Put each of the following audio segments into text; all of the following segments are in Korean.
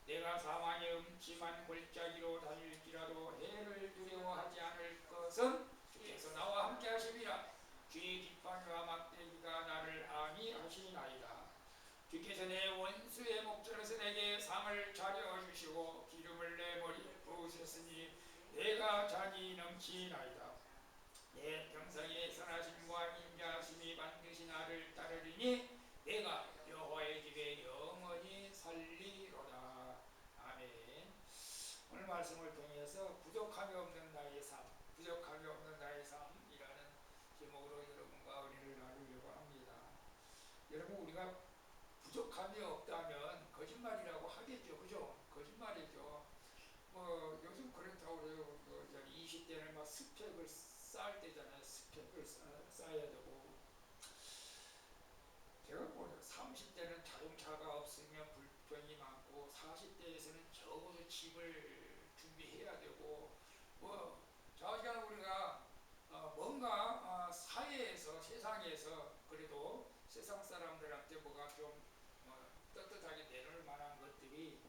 내가 사망의 음침한 골짜기로 다닐지라도 해를 두려워하지 않을 것은 주께서 나와 함께 하심이라. 주의 지팡이와 막대기가 나를 안위하시나이다. 주께서 내 원수의 목전에서 내게 상을 차려 주시고 기름을 내 머리에 부으셨으니 내가 잔이 넘치나이다. 내 평생의 선하심과 인자하심이 반드시 나를 따르리니 내가 여호와의 집에 영원히 살리로다. 아멘. 오늘 말씀을 통해서 부족함이 없는 나의 삶, 부족함이 없는 나의 삶이라는 제목으로 여러분과 은혜를 나누려고 합니다. 여러분, 우리가 부족함이 없다면 거짓말이라고 하겠죠. 그죠? 거짓말이죠. 뭐 요즘 그렇다고 그래요. 20대는 막 스펙을 쌓을 때잖아요. 스펙을 쌓아야 되고. 제가 보니까 30대는 자동차가 없으면 불편이 많고 40대에서는 적어도 집을 준비해야 되고, 뭐 자기가 우리가 뭔가 사회에서 세상에서 그래도 세상 사람들한테 뭐가 좀 떳떳하게 내놓을 만한 것들이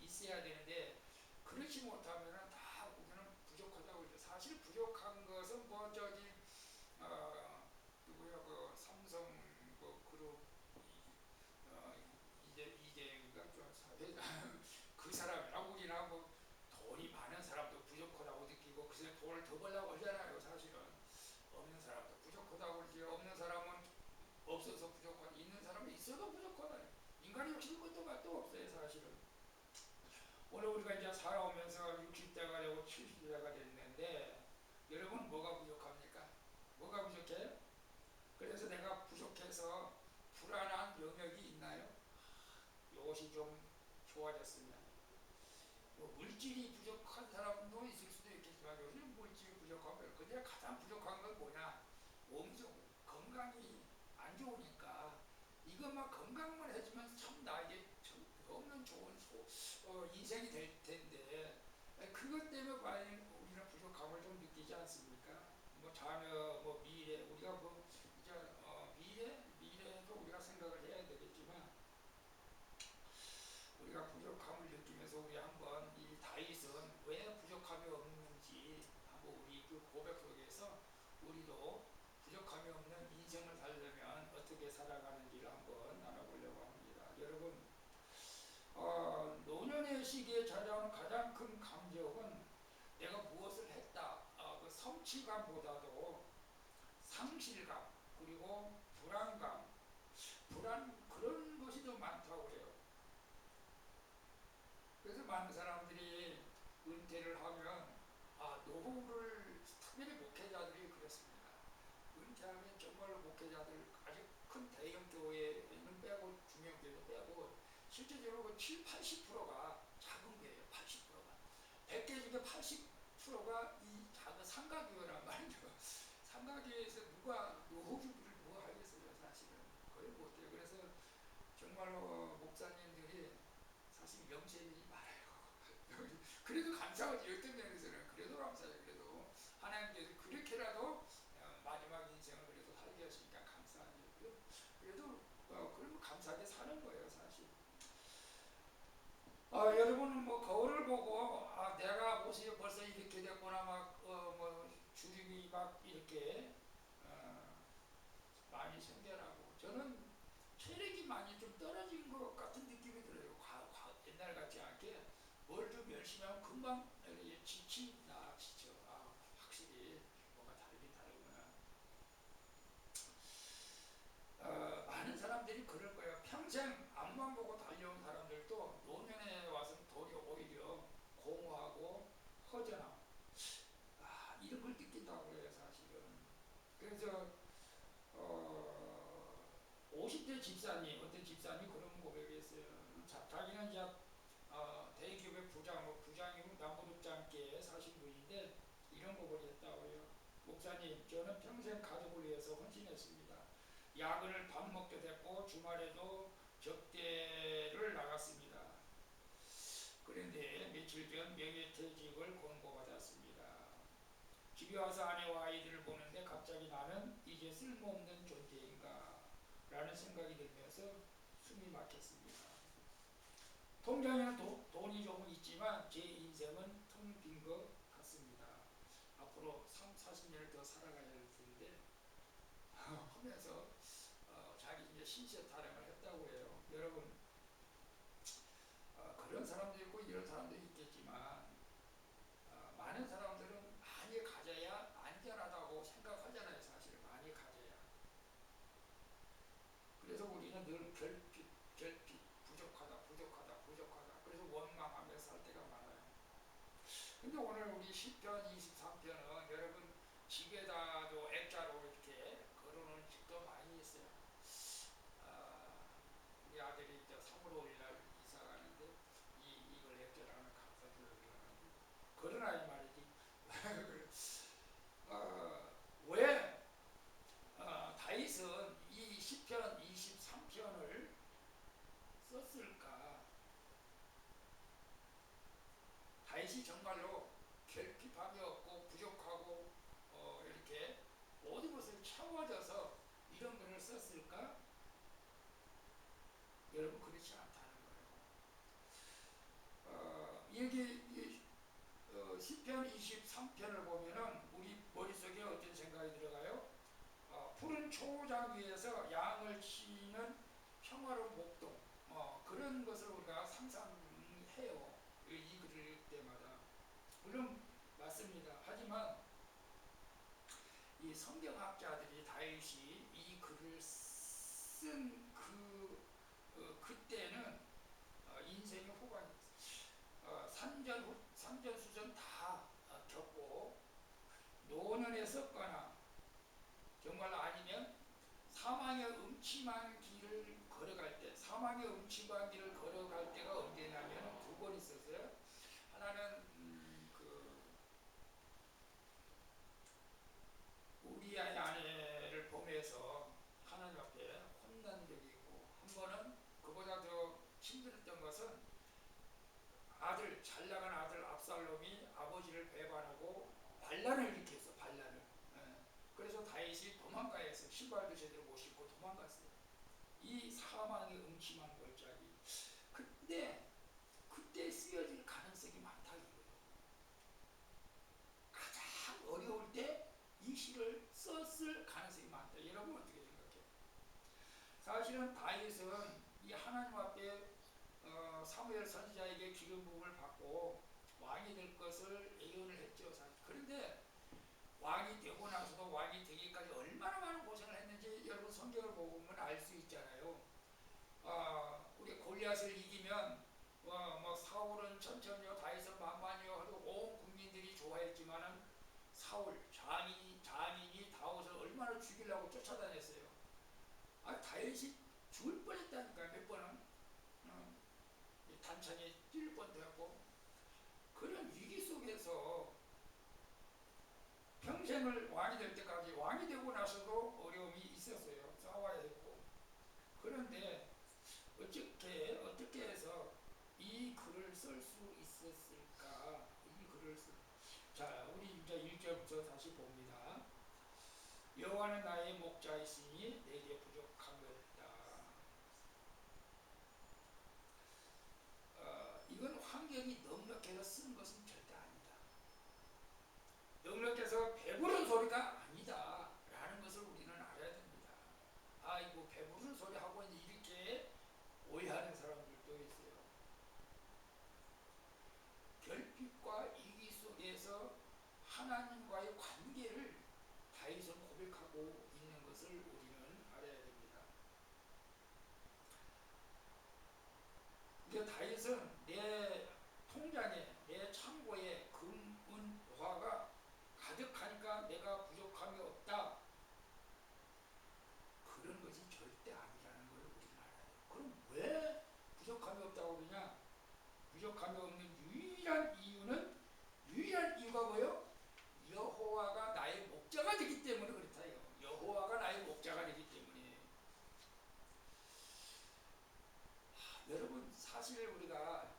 있어야 되는데, 그렇지 못하면은 다 우리는 부족하다고 그러죠. 사실 부족한 것은 뭐 저기 누구야 그 삼성 그 그룹 어, 이재인가 좀 사회자 그 사람이나 우리나 뭐 돈이 많은 사람도 부족하다고 느끼고 그래서 돈을 더 벌려고 하잖아요. 사실은 없는 사람도 부족하다고 그러지. 없는 사람은 없어서 부족하다. 있는 사람은 있어도 부족하다. 인간이 욕심이 것도 맛도 없어요. 사실은. 오늘 우리가 이제 살아오면서 60대가 되고 70대가 됐는데 여러분 뭐가 부족합니까? 뭐가 부족해요? 그래서 내가 부족해서 불안한 영역이 있나요? 이것이 좀 좋아졌으면. 뭐 물질이 부족한 사람도 있을 수도 있겠지만 요즘 물질이 부족하면 그냥 가장 부족한 건 뭐냐? 몸속 건강이 안 좋으니까 이것만 건강만 해주면 참 나에게 없는 좋은 인생이 될 텐데, 그것 때문에 과연 우리는 부족함을 좀 느끼지 않습니까? 뭐 자녀, 뭐 미래, 우리가 뭐 이제 미래도 우리가 생각을 해야 되겠지만 우리가 부족함을 느끼면서 우리 한번 이 다윗은 왜 부족함이 없는지 한번 우리 그 고백 속에서 우리도 부족함이 없는 인생을 살려면 어떻게 살아가는지를 한번 나눠보려고 합니다. 여러분, 노년의 시기에 찾아오는 가장 큰 감정은 내가 무엇을 했다, 그 성취감보다도 상실감, 그리고 불안, 그런 것이 더 많다고 해요. 그래서 많은 사람들이 은퇴를 하면 노후를, 특별히 목회자들이 그렇습니다. 은퇴하면 정말로 목회자들 아주 큰 대형 교회는 빼고 중형교회도 빼고 실제적으로 그 7, 80%가 작은 교회예요. 80%가 100개 중에 80%가 이 작은 상가교회란 말이죠. 상가교회에서 누가 노후 준비를 누가 하겠어요. 사실은 거의 못해요. 그래서 정말로 목사님들이 사실 명세이 많아요. 그래도 감사하지. 어떤 면에서는 그래도 감사해요. 그래도 하나님께서 그렇게라도 마지막 인생을 그래도 살게 하시니까 감사하죠. 그래도 그러면 감사하게 사는 거예요. 사실. 여러분은 뭐 거울을 보고 내가 모습이 벌써 이렇게 됐구나, 막 뭐 주름이 막 이렇게 어, 많이 생겨나고, 저는 체력이 많이 좀 떨어진 것 같은 느낌이 들어요. 옛날 같지 않게 뭘 좀 열심히 하면 금방 지쳐. 확실히 뭔가 다르긴 다르구나. 많은 사람들이 그럴 거예요. 평생 앞만 보고 달려온 사람들도 노년에 와서는 오히려 공허하고 허전함, 이런 걸 느낀다고 해요. 사실은. 그래서 50대 집사님, 어떤 집사님이 그런 고백을 했어요. 자기는 이제 대기업의 부장이고 남부럽지 않게 사신 분인데 이런 고백을 했다고 해요. 목사님, 저는 평생 가족을 위해서 헌신했습니다. 야근을 밥 먹게 됐고 주말에도 접대를 나갔습니다. 그런데 며칠 전 명예퇴직을 권고받았습니다. 집에 와서 아내와 아이들을 보는데 갑자기 나는 이제 쓸모없는 존재인가 라는 생각이 들면서 숨이 막혔습니다. 통장에는 돈이 조금 있지만 제 인생은 텅 빈 것 같습니다. 앞으로 3, 40년을 더 살아가야 할 텐데 하면서 자기 이제 신세 타령을 했다고 해요. 여러분 그런 사람도 있고 이런 사람도 있겠지만 많은 사람들은 많이 가져야 안전하다고 생각하잖아요. 사실 많이 가져야. 그래서 우리는 늘 결핍, 부족하다. 그래서 원망하며 살 때가 많아요. 근데 오늘 우리 시편 23편은 여러분 집에다도 액자로 이렇게 걸어놓은 집도 많이 있어요. 우리 아들이 이제 3월 5일 날 이사 가는데 이걸 액자를 하나 갖다 주려고 그러나 이 말이지. 왜 다윗은 이 시편 23편을 썼을까? 다윗이 정말로 결핍함이 없고 부족하고 이렇게 모든 것을 채워져서 이런 글을 썼을까? 여러분 그렇지 않다는 거예요. 여기 시편 23편을 보면은 우리 머릿속에 어떤 생각이 들어가요? 푸른 초장 위에서 양을 치는 평화로운 목동, 그런 것을 우리가 상상해요. 이 글을 때마다. 물론 맞습니다. 하지만 이 성경학자들이 다윗이 이 글을 쓴 그때는 인생의 후반, 산전수전 다 겪고 노년에 섰거나 정말 아니면 사망의 음침한 길을 걸어갈 때가 언제냐면 두 번 있었어요. 하나는 우리아의 아내를 보면서 하나님 앞에 혼난 적이 있고, 한 번은 그보다 더 힘들었던 것은 잘 나간 아들 압살롬이 아버지를 배반하고 반란을 일으켰어. 반란을. 그래서 다윗이 도망가야 했어요. 신발도 제대로 못 신고 도망갔어요. 이 사망의 음침한 골짜기. 그때 쓰여질 가능성이 많다 이거예요. 가장 어려울 때 이 시를 썼을 가능성이 많다. 여러분 어떻게 생각해요? 사실은 다윗은 이 하나님 앞에 사무엘 선지자에게 기름 부음을 받고 왕이 될 것을 예언을 했죠. 사실. 그런데 왕이 되고 나서도 왕이 되기까지 얼마나 많은 고생을 했는지 여러분 성경을 보면 알 수 있잖아요. 우리 골리앗을 이기면 뭐 사울은 천천히요 다윗은 만만히요 하고 온 국민들이 좋아했지만은 사울 자민이 다윗을 얼마나 죽이려고 쫓아다녔어요. 다윗이 죽을 뻔했다니까 몇 번은. 단창에 찔릴 뻔도 했고. 그런 위기 속에서 평생을 왕이 될 때까지, 왕이 되고 나서도 어려움이 있었어요. 싸워야 했고. 그런데 어떻게 해서 이 글을 쓸 수 있었을까? 자, 우리 이제 1절부터 다시 봅니다. 여호와는 나의 목자이시니 내게 부족함이 없다. 이건 환경이 넉넉해서 쓴 것은 절대 아니다. 넉넉해서 배부른 소리가 아니다 라는 것을 우리는 알아야 됩니다. 아이고 배부른 소리 하고 이렇게 오해하는 사람들도 있어요. 결핍과 위기 속에서 하나님과의 관계를 다윗은 고백하고 있는 것을 우리는 알아야 됩니다. 그러니까 다윗은 내 통장에, 내 창고에 금은화가 가득하니까 내가 부족함이 없다. 그런 것이 절대 아니라는 걸 우리는 알아야 돼요. 그럼 왜 부족함이 없다고 그러냐? 부족함이 없는 유일한 이유가 뭐예요? 여호와가 나의 목자가 되기 때문에 그렇다요. 여호와가 나의 목자가 되기 때문에. 여러분 사실 우리가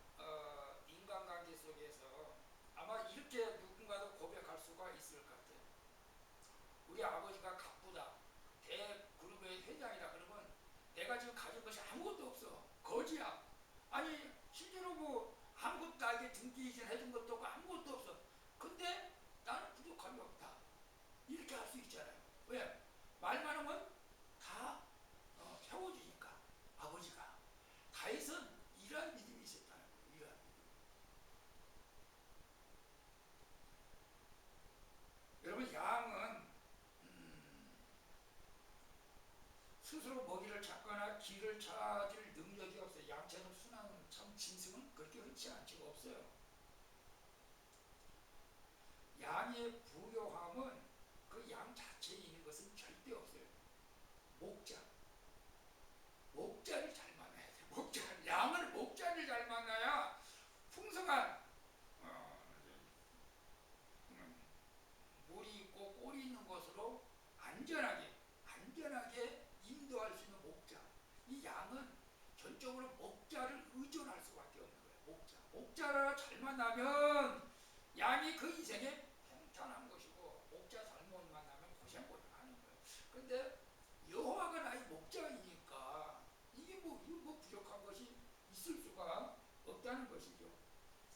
인간관계 속에서 아마 이렇게 누군가도 고백할 수가 있을 것 같아요. 우리 아버지가 갑부다, 대그룹의 회장이다 그러면 내가 지금 가진 것이 아무것도 없어, 거지야. 아니 실제 그렇지 않지가 없어요. 양의 부요함은 그 양 자체에 있는 것은 절대 없어요. 목자를 잘 만나야 돼. 양은 목자를 잘 만나야 풍성한 음, 물이 있고 꼴이 있는 곳으로 안전하게 인도할 수 있는 목자. 이 양은 전적으로 목자를 의존할 수밖에 없는 거예요. 목자를 잘 만나면 양이 그 인생에 평탄한 것이고, 목자 잘못 만나면 고생하는 거예요. 근데 여호와가 나의 목자이니까 이게 뭐 부족한 것이 있을 수가 없다는 것이죠.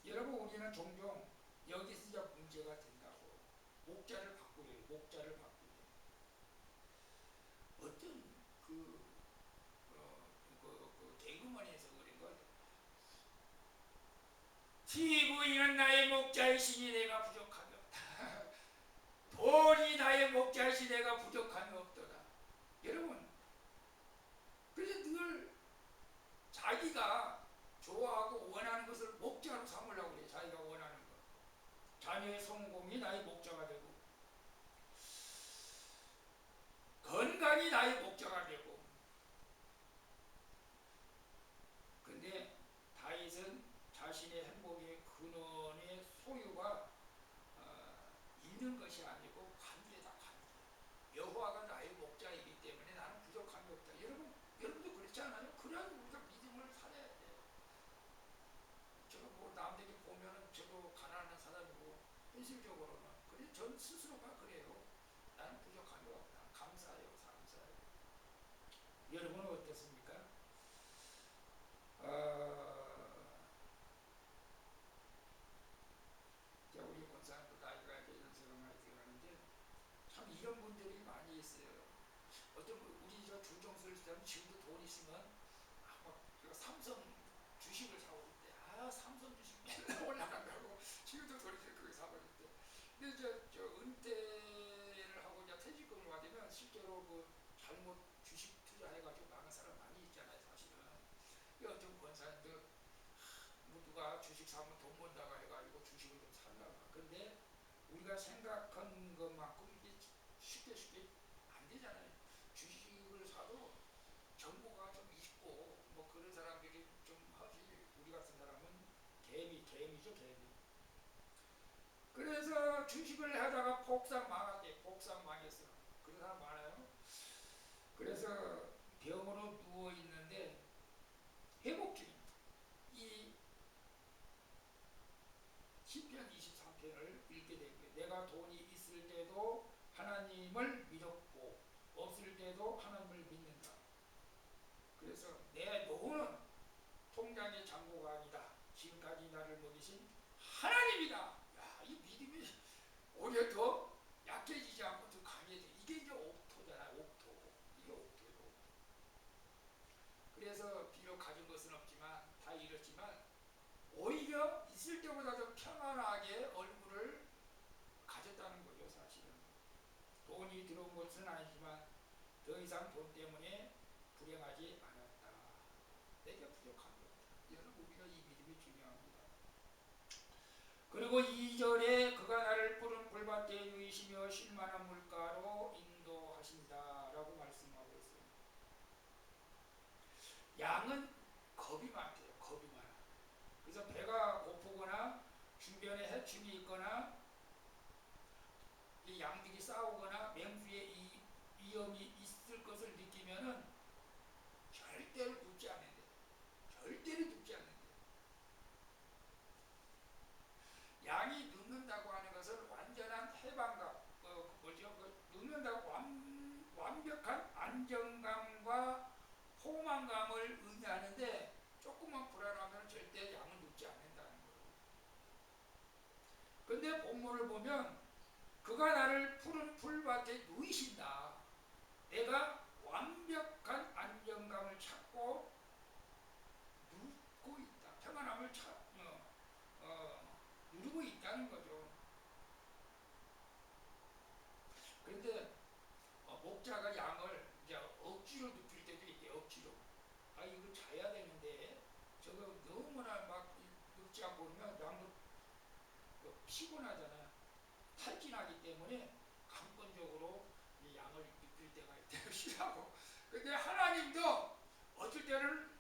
여러분, 우리는 종종 여기서 이제 문제가 된다고 목자를 바꾸래요. 어떤 개그먼에서 그런 거, TV는 나의 목자이시니 내가 부족함이 없다. 돈이 나의 목자이시니 내가 부족함이 없도다. 여러분, 그래서 늘 자기가 좋아하고 원하는 것을 목자로 삼으려고 그래. 자기가 원하는 것. 자녀의 성공이 나의 목자가 되고, 건강이 나의 목자가 되고. 근데 다윗은 자신의 행복의 근원의 소유가 있는 것이 아니고 관계다. 여호와가 나의 목자이기 때문에 나는 부족함이 없다. 여러분도 그렇지 않아요? 그래야 우리가 믿음을 살아야 돼요. 저도 뭐 남들이 보면은 저도 가난한 사람이고, 현실적으로는 그래, 전 스스로가 그래요. 나는 부족함이 없다. 감사해요. 여러분은 어떻습니까? 우리 권사님도 나이가 이제 연세가 많이 들어가는데 참 이런 분들이 많이 있어요. 어떤 우리 저 주정수를 쓰면 지금도 돈 있으면 막 삼성 주식을 사고 있대. 삼성 주식 맨날 올라간다고 지금도 돈 있으면 그거 사고 있대. 근데 저 은퇴를 하고 이제 퇴직금을 받으면 실제로 그 잘못 주식 투자해가지고 망한 사람 많이 있잖아요, 사실은. 어떤 권사님도 뭐 누가 주식 사면 돈 번다고 해가지고 주식을 좀 살라고. 그런데 우리가 생각한 것만큼 이게 쉽게 안 되잖아요. 주식을 사도 정보가 좀 있고 뭐 그런 사람들이 좀 하지, 우리 같은 사람은 개미죠. 그래서 주식을 하다가 폭삭 망했어. 그런 사람 많아요. 그래서 병으로 누워 있는데 회복중입니다. 이 시편 23편을 읽게 된 거예요. 내가 돈이 있을 때도 하나님을 믿었고 없을 때도 하나님을 믿는다. 그래서 내 노후는 통장의 잔고가 아니다. 지금까지 나를 먹이신 하나님이다. 이 믿음이 오히려 더 약해지지 않고 더 강해져. 이게 이제 옥토잖아요. 이게 옥토예요. 그래서 비록 가진 것은 없지만 다 잃었지만 오히려 있을 때보다 더 평안하게 얼굴을 가졌다는 거죠. 사실은 돈이 들어온 것은 아니지만 더 이상 돈 때문에 불행하지 않았다. 내게 부족한 것. 여러분, 우리가 이 믿음이 중요합니다. 그리고 2절에 그가 나를 푸른 풀밭에 누이시며 쉴만한 물가로 인도하신다라고 말씀하고 있어요. 양은 겁이 많대요. 겁이 많아. 그래서 배가 고프거나 주변에 해충이 있거나 이 양들이 싸우거나 맹수의 이 위험이 있을 것을 느끼면은 절대로 눕지 않는데. 양이 눕는다고 하는 것은 완전한 해방감, 눕는다고 완벽한 안정감과 포만감을 의미하는데, 조금만 불안하면 절대 양은 눕지 않는다는 거예요. 근데 본문을 보면 그가 나를 푸른 풀밭에 누이신다. 내가 완벽한 안정감을 찾고 눕고 있다. 평안함을 누리고 있다는 거죠. 그런데 목자가 양을 이제 억지로 눕힐 때도 있대요. 억지로. 이거 자야 되는데 저거 너무나 막 눕지 피곤하잖아요. 탈진하기 때문에 강권적으로 이 양을 입힐 때가 있대요. 쉬라고. 근데 하나님도 어쩔 때는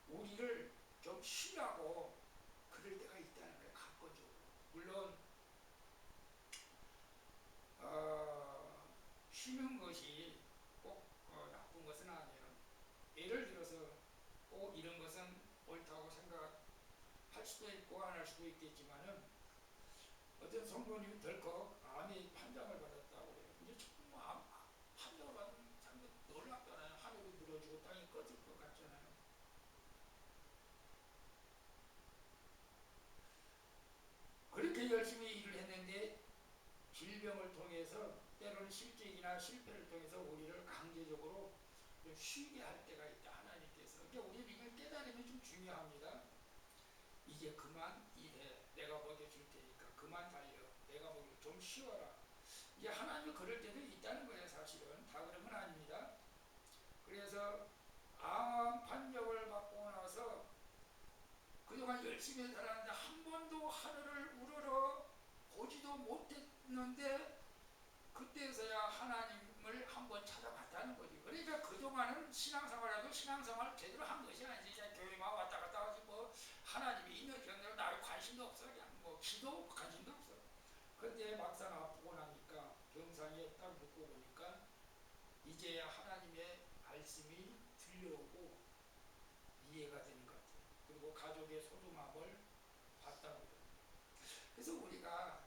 우리를 좀 쉬라고 그럴 때가 있다는 거예요. 강권적으로. 물론 쉬는 것이 꼭 나쁜 것은 아니에요. 예를 들어서 꼭 이런 것은 옳다고 생각할 수도 있고 안 할 수도 있겠지만은 어떤 성도님이 덜컥 암의 판정을 받았다고 해요. 이제 정말 판정을 받으면 사람들 놀랍잖아요. 하늘이 무너지고 땅이 꺼질 것 같잖아요. 그렇게 열심히 일을 했는데 질병을 통해서 때로는 실직이나 실패를 통해서 우리를 강제적으로 좀 쉬게 할 때가 있다. 하나님께서. 그러니까 우리는 이걸 깨달으면 좀 중요합니다. 이제 그만 일해. 내가 먹여줄 테니까 그만 달려. 내가 먹여 좀 쉬어라. 이제 하나님은 그럴 때도 있다는 거예요. 사실은 다 그런 건 아닙니다. 그래서 암 판정을 받고 나서 그동안 열심히 살았는데 한 번도 하늘을 우러러 보지도 못했는데 그때서야 하나님을 한번 찾아봤다는 거지. 그러니까 그동안은 신앙생활에도 신앙생활 제대로 한 것이 아니지. 그냥 교회만 왔다 갔다 하지 뭐 하나님이 있는 경우는 나를 관심도 없어. 그냥 뭐 기도 관심도 없어. 근데 막상 아프고 나니까 병상에 딱 눕고 보니까 이제야 하나님의 말씀이 들려오고 이해가 되는 것 같아요. 그리고 가족의 소중함을 봤다고 그래요. 그래서 우리가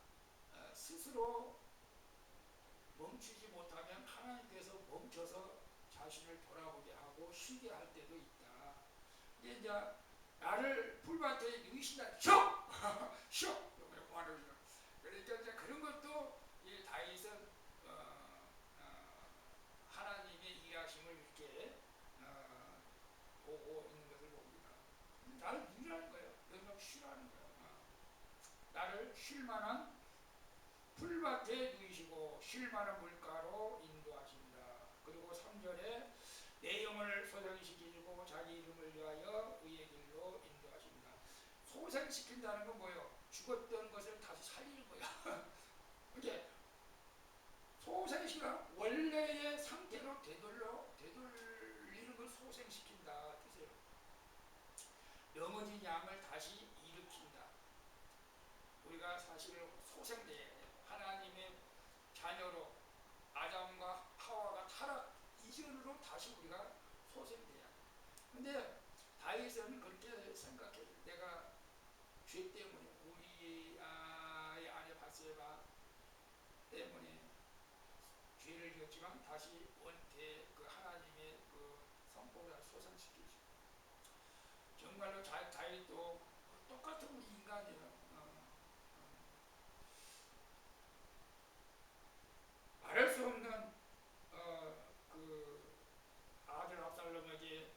스스로 멈추지 못하면 하나님께서 멈춰서 자신을 돌아보게 하고 쉬게 할 때도 있다. 이게 이제 나를 풀밭에 누이신다. 쉬어! 쉬어! 그러니까 이제 그런 것도 이 다윗은 하나님의 일하심을 이렇게 보고 있는 것을 봅니다. 나를 누이라는 거예요. 여기서 쉬라는 거예요. 나를 쉴 만한 풀밭에 누이시고 쉴 만한 물가로 인도하십니다. 그리고 3절에 내 영을 소생시키시고 자기 이름을 위하여 의의 길로 인도하십니다. 소생시킨다는 건 뭐예요? 죽었던 것을 다시 살리는 거야. 이게 소생시키라 원래의 상태로 되돌리는 걸 소생시킨다 뜻이에요. 넘어진 양을 다시 일으킨다. 우리가 사실 소생돼야 돼요. 하나님의 자녀로 아담과 하와가 타락 이전으로 다시 우리가 소생돼야 돼. 근데 다윗은 그렇게 생각해. 내가 죄 때문에 우리의 아내 바세바 때문에 죄를 지었지만 다시 원태 그 하나님의 그 성품을 소생시키죠. 정말로 다윗도 똑같은 우리 인간이에요. 말할 수 없는 그 아들 압살롬에게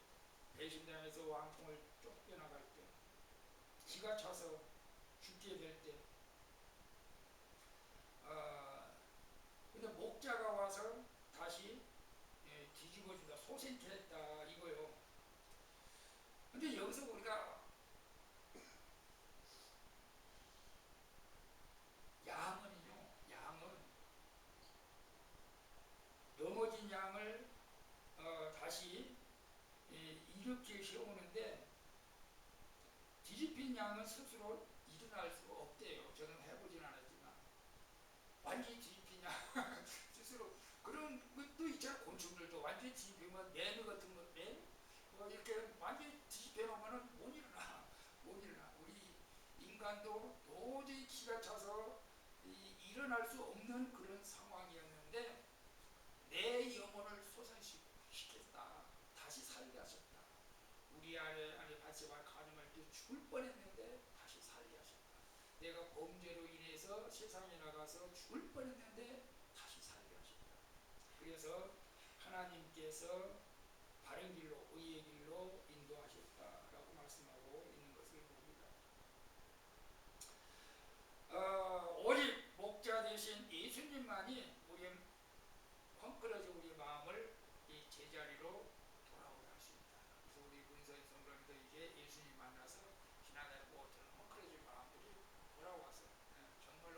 배신당해서 왕궁을 쫓겨나갈 때, 기가 차서 죽게 될 때, 근데 목자가 와서 다시 뒤집어준다, 소생케 했다 이거요. 근데 여기서 우리가 양은 넘어진 양을 다시 일으켜 세우는데 뒤집힌 양은 스스로 일어날 수가 없대요. 저는 해보진 않았지만 완전히 뒤집힌 양 스스로 그런 것도 있잖아. 곤충들도 완전히 뒤집히면 매미 같은 것, 이렇게 완전히 뒤집혀 놓으면 못 일어나. 우리 인간도 도저히 기가 차서 일어날 수 없는 그런 상황이었는데 내 영혼을 소생시켰다. 다시 살게 하셨다. 우리 안에 바세바 가늠할 때 죽을 뻔했는데 다시 살게 하셨다. 내가 범죄로 인해서 세상에 나가서 죽을 뻔했는데 다시 살게 하셨다. 그래서 하나님께서 바른 길로 의의 길로 인도하셨다라고 말씀하고 있는 것을 봅니다. 오직 목자 되신 예수님만이 우리 헝클어진 우리 마음을 이 제자리로 돌아오게 할 수 있다. 그래서 우리 문서인 성도님도 이제 예수님 만나서 지난해 뭐 어떤 헝클어진 마음들이 돌아와서 정말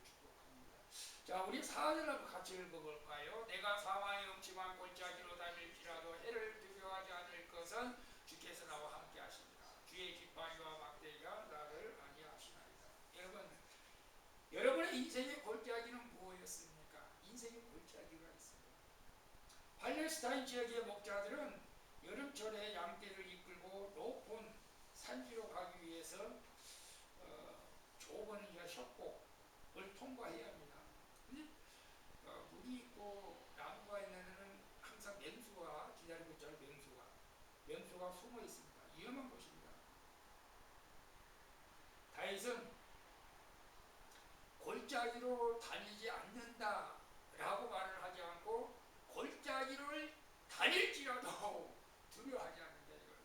축복합니다. 자, 우리 4절하고 같이 읽어볼까요? 내가 사망의 음침한 골짜기로 다닐지라도 해를 두려워하지 않을 것은 주께서 나와 함께 하십니다. 주의 지팡이와 막대기가 나를 안위하시나이다. 여러분의 인생의 골짜기는 무엇이었습니까? 인생의 골짜기가 있어요. 팔레스타인 지역의 목자들은 여름철에 양떼를 이끌고 높은 산지로 가기 위해서 좁은 협곡을 통과해야 합니다. 근데 물이 있고 나무가 있는 데는 항상 맹수가 기다리고 있잖아요. 맹수가 숨어 있습니다. 위험한 곳입니다. 다윗은 골짜기로 다니지 않는다라고 말을 하지 않고 골짜기를 다닐지라도 두려워하지 않는다 이거예요.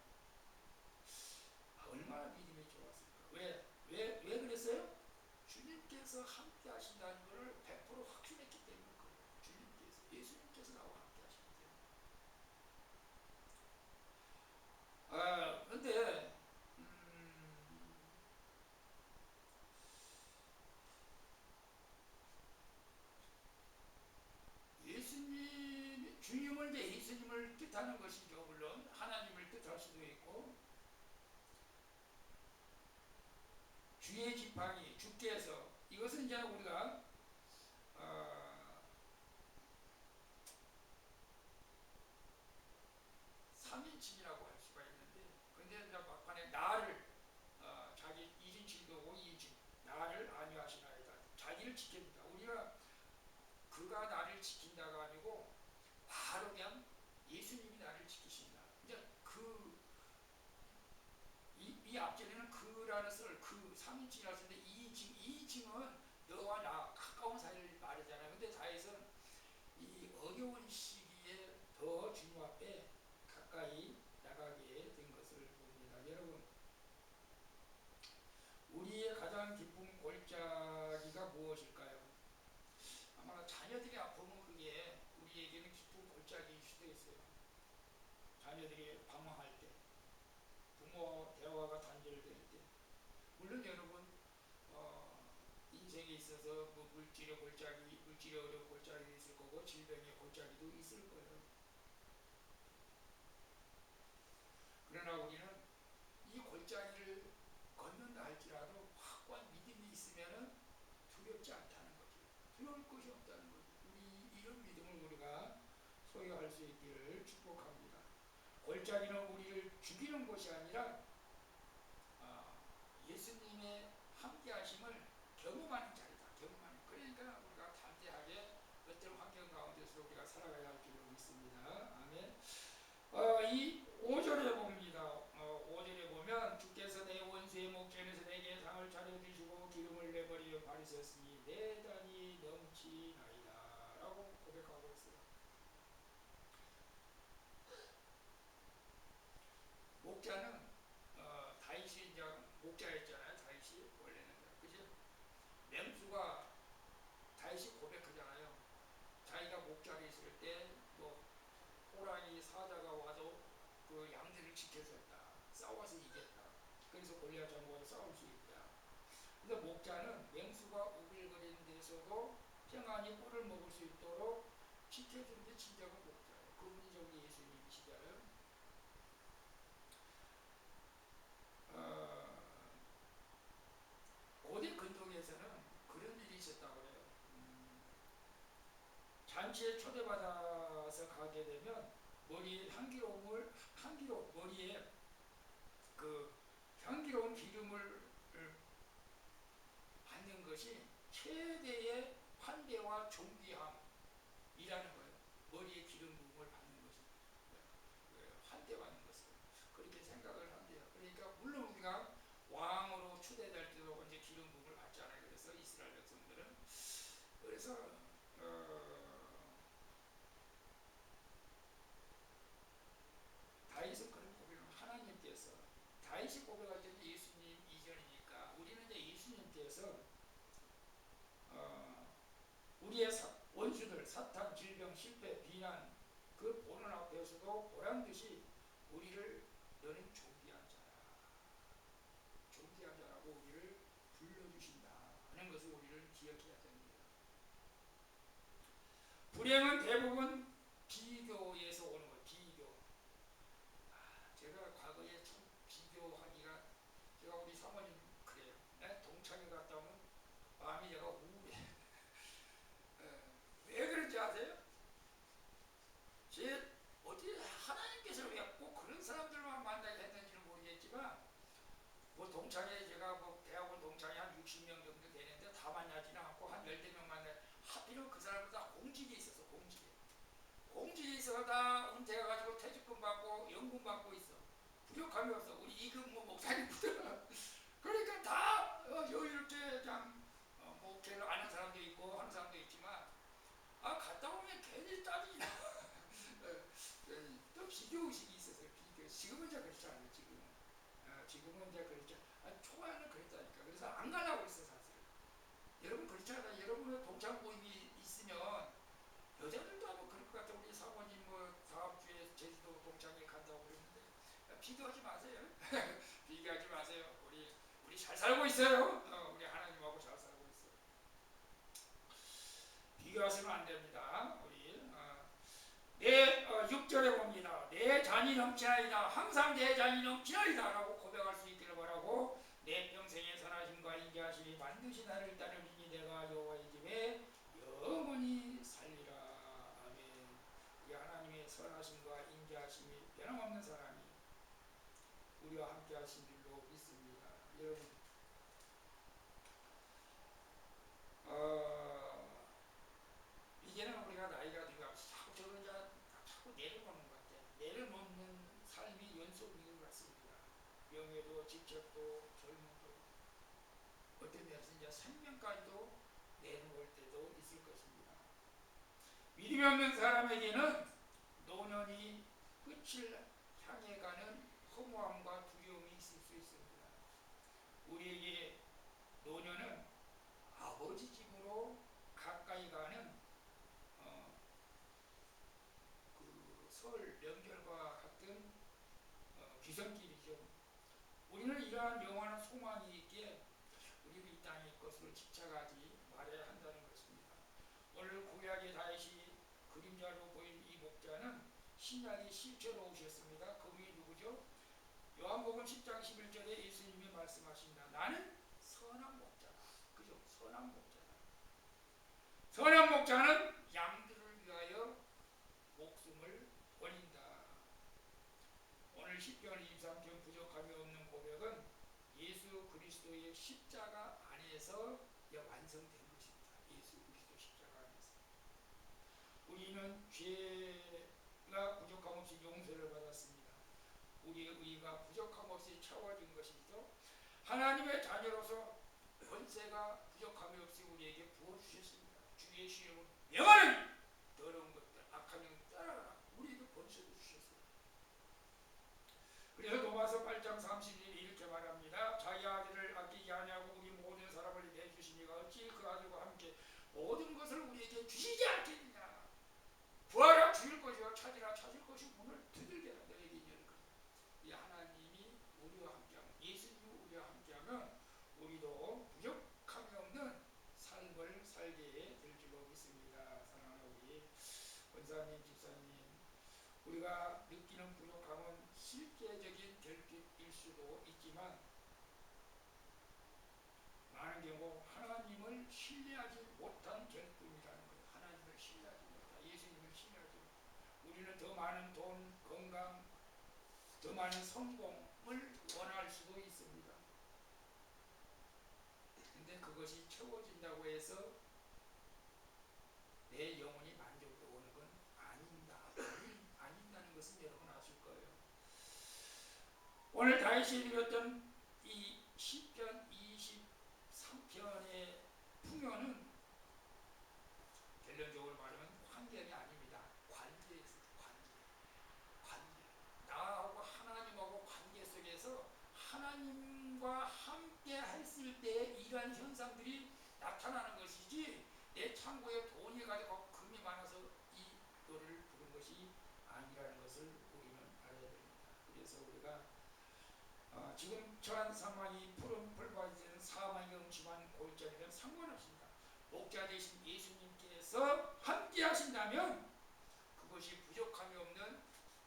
얼마나 믿음이 좋았을까. 왜 그랬어요? 주님께서 함께 하신다는 것을 100% 확신했기 때문에 그래요. 예수님께서 나와 함께 하시기 때문에. 그런데 예수님을 뜻하는 것이죠. 물론 하나님을 뜻할 수도 있고, 주의 지팡이, 주께서, 이것은 이제 우리가 3인칭이라고 할 수가 있는데, 근데 이제 막판에 나를 자기 1인칭도 오고 2인칭 나를 안위하시나이다. 자기를 지킵니다. 우리가 그가 나를 지킨다가 아니고 바로 그냥 예수님이 나를 지키신다. 이제 이 앞전에는 그라는 그 3인칭이라고 했는데 2인칭은 너와 나 가까운 사이를 말하잖아요. 근데 다윗은 이 어려운 시기에 더 주님 앞에 가까이 나가게 된 것을 봅니다. 여러분, 우리의 가장 기쁜 골짜기가 무엇일까요? 아마 자녀들이 아프면 그게 우리에게는 기쁜 골짜기일 수도 있어요. 자녀들이 방황할 때, 부모 대화가 단절될 때. 물론 여러분 인생에 있어서 뭐 물질의 어려운 골짜기도 있을 거고 질병의 골짜기도 있을 거예요. 그러나 우리는 이 골짜기를 걷는다 할지라도 확고한 믿음이 있으면 두렵지 않다는 거죠. 두려울 것이 없다는 거죠. 이런 믿음을 우리가 소유할 수 있기를 축복합니다. 골짜기는 우리를 죽이는 것이 아니라 예수님의 함께하심을 경험하는 자리다. 그러니까 우리가 담대하게 어떤 환경 가운데서 우리가 살아가야 할 줄을 믿습니다. 아멘. 이 5절에 봅니다. 5절에 보면 주께서 내 원수의 목전에서 내게 상을 차려주시고 기름을 내버리어 바르셨으니 내 잔이 넘치나이다 라고 고백하고 있어요. 목자는 다윗이 이제 목자였잖아요. 다윗이 원래는 그죠? 맹수가 다윗이 고백하잖아요. 자기가 목자로 있을 때 뭐 호랑이 사자가 와도 그 양들을 지켜줬다. 싸워서 이겼다. 그래서 골리앗 장군과 싸울 수 있다. 근데 목자는 맹수가 우글거리는 데서도 평안히 꿀을 먹을 수 있도록 지켜주는 게 진정한 목자예요. 그분이 저기 예수님이시잖아요. 고대 근동에서는 그런 일이 있었다고 그래요. 잔치에 초대받아서 가게 되면 머리에 머리에 그 향기로운 기름을 받는 것이 최대의 환대와 존귀함이라는 거예요. 머리에 기름 부음을 받는 것이 환대받는 것을 그렇게 생각을 한대요. 그러니까 물론 우리가 왕으로 추대될 때도 이제 기름 부음을 받잖아요. 그래서 이스라엘 백성들은 그래서 다윗은 그런 고백을 하나님께서 다윗이 고백할 때는 예수님 이전이니까 우리는 이제 예수님께서 우리의 원수들 사탄, 질병, 실패, 비난 그 보는 앞에서도 보란듯이 우리를 너는 존귀한 자라고 우리를 불러주신다 하는 것을 우리를 기억해야 됩니다. 불행은 대부분 비교에서 오는 거예요. 비교. 제가 과거에 참 비교하기가, 제가 우리 사모님 그래요. 네? 동창회 갔다 오면 마음이 제가 우울해. 왜 그런지 아세요? 제 어디 하나님께서 왜 꼭 그런 사람들만 만나게 했는지는 모르겠지만, 뭐 동창회, 제가 뭐 대학원 동창회 한 60명 정도 되는데 다 만나지는 않고 한 10명 만나. 하필은 그 사람들 다 공직에 있어서, 공직에 있어서 다 은퇴해가지고 퇴직금 받고 연금 받고 있어. 부족함이 없어. 우리 이근모 목사님부터. 그러니까 다 여유롭게 그냥 목회를 아는 사람도 있고 하는 사람도 있지만, 갔다 오면 괜히 땀이 나. 또 비교의식이 있어서 비교. 지금은 이제 그렇지 않아요. 지금은 이제 그렇죠. 초반에는 그랬다니까. 그래서 안 가려고 했어 사실. 여러분 그렇지 않아요? 여러분의 동창 모임이 있으면 여자들도 아마 그럴 것 같아요. 우리 사모님 뭐 다음 주에 제주도 동창회 간다고 그랬는데, 비교하지 마세요. 비교하지 마세요. 우리 잘 살고 있어요. 우리 하나님하고 잘 살고 있어요. 비교하시면 안 됩니다. 우리 내 6절에 봅니다. 내 잔이 넘치나이다. 항상 내 잔이 넘치나이다 라고 고백할 수 있기를 바라고, 내 평생의 선하심과 인자하심이 반드시 나를 따르리니 내가 여호와의 집에 영원히 살리라. 아멘. 이 하나님의 선하심과 인자하심이 변함없는 사람이 우리와 함께 하신 줄로 믿습니다. 여러분, 이제는 우리가 나이가 들어가 자꾸 자꾸 내려놓는 것 같아요. 내려놓는 삶이 연속인 것 같습니다. 명예도, 직책도, 젊음도, 어떤 면에서 이제 생명까지도 내놓을 때도 있을 것입니다. 믿음이 없는 사람에게는 노년이 끝을 향해 가는 허무함과 두려움이 있을 수 있습니다. 우리에게 노년은 아버지 집으로 가까이 가는 설 명절과 같은 귀성길이죠. 우리는 이러한 영원한 소망이 있기에 우리도 이 땅의 것으로 집착하지 말아야 한다는 것입니다. 오늘 구약의 다윗이 그림자로 보인 이 목자는 신약의 실체로 오셨습니다. 그분이 누구죠? 요한복음 10장 11절에 예수님이 말씀하십니다. 나는 선한 목자다. 그죠? 선한 목자다. 선한 목자는 양들을 위하여 목숨을 버린다. 오늘 10편 23편 부족함이 없는 고백은 예수 그리스도의 십자가 안에서 완성된 것입니다. 예수 그리스도 십자가 안에서 우리는 죄가 부족함 없이 용서를 받았습니다. 우리의 의가 부족함 없이 채워진 것이죠. 하나님의 자녀로서 권세가 부족함이 없이 우리에게 부어주셨습니다. 주의 시험은 명하는 더러운 것들, 악한 영 따라가라. 우리에게 권세를 주셨어요. 그래서 로마서 8장 30절에 이렇게 말합니다. 자기 아들을 아끼지 아니하고 우리 모든 사람을 내주시니가 어찌 그 아들과 함께 모든 것을 우리에게 주시지 않겠느냐. 구하라 주일 것이요 찾으라 찾을 것이 문을 두들겨라 너에게 열릴 것이다. 이 하나님이 우리와 함께하면, 예수님이 우리와 함께하면 우리도 부족함이 없는 삶을 살게 될 줄로 믿습니다. 사랑하는 우리 권사님, 집사님, 우리가 느끼는 부족함은 실제적인 결핍일 수도 있지만 많은 경우 하나님을 신뢰하지 못한 결핍이라는 거예요. 하나님을 신뢰하지 못한, 예수님을 신뢰하지 못한. 우리는 더 많은 돈, 건강, 더 많은 성공을 원할 수도 있습니다. 근데 그것이 채워진다고 해서 내 영혼이 만족되는 건 아닌다는 것은 여러분 아실 거예요. 오늘 다윗이 읽었던 이 시편 23편의 풍요는 결론적으로 말하면 환경이 아닙니다. 관계에서 관계. 나하고 하나님하고 관계 속에서 하나님과 함께 했을 때 이러한 현상들이 나타나는 것이지, 내 창고에 돈이 가지고 금이 많아서 이 노래를 부른 것이 아니라는 것을 우리는 알아야 됩니다. 그래서 우리가 지금 처한 상황이 푸른 풀밭이 되는 사망의 음침한 골짜기는 상관없습니다. 목자 되신 예수님께서 함께 하신다면 그것이 부족함이 없는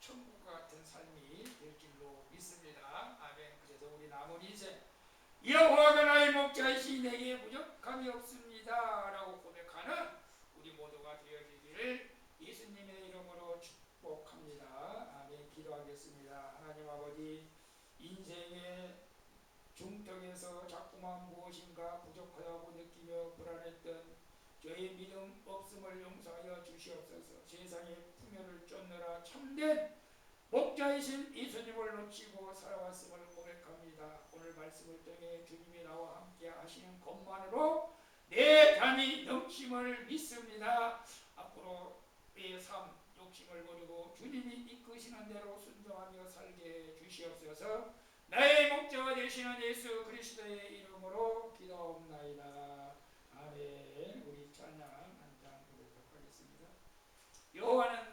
천국과 같은 삶이 될 줄로 믿습니다. 아멘. 그래서 우리 남은 인생 여호와가 나의 목자이시 내게 부족함이 없습니다 라고 고백하는 우리 모두가 되어지기를 예수님의 이름으로 축복합니다. 아멘. 기도하겠습니다. 하나님 아버지, 인생의 중턱에서 자꾸만 무엇인가 부족하다고 느끼며 불안했던 저의 믿음 없음을 용서하여 주시옵소서. 세상의 풍요를 쫓느라 참된 목자이신 예수님을 놓치고 살아왔음을 고백합니다. 오늘 말씀을 통해 주님이 나와 함께 하시는 것만으로 내 잠이 넘침을 믿습니다. 앞으로 내 삶 욕심을 버리고 주님이 이끄시는 대로 순종하며 살게 주시옵소서. 나의 목자가 되시는 예수 그리스도의 이름으로 기도하옵나이다. 아멘. 우리 찬양 한 장 부르도록 하겠습니다. 여호와는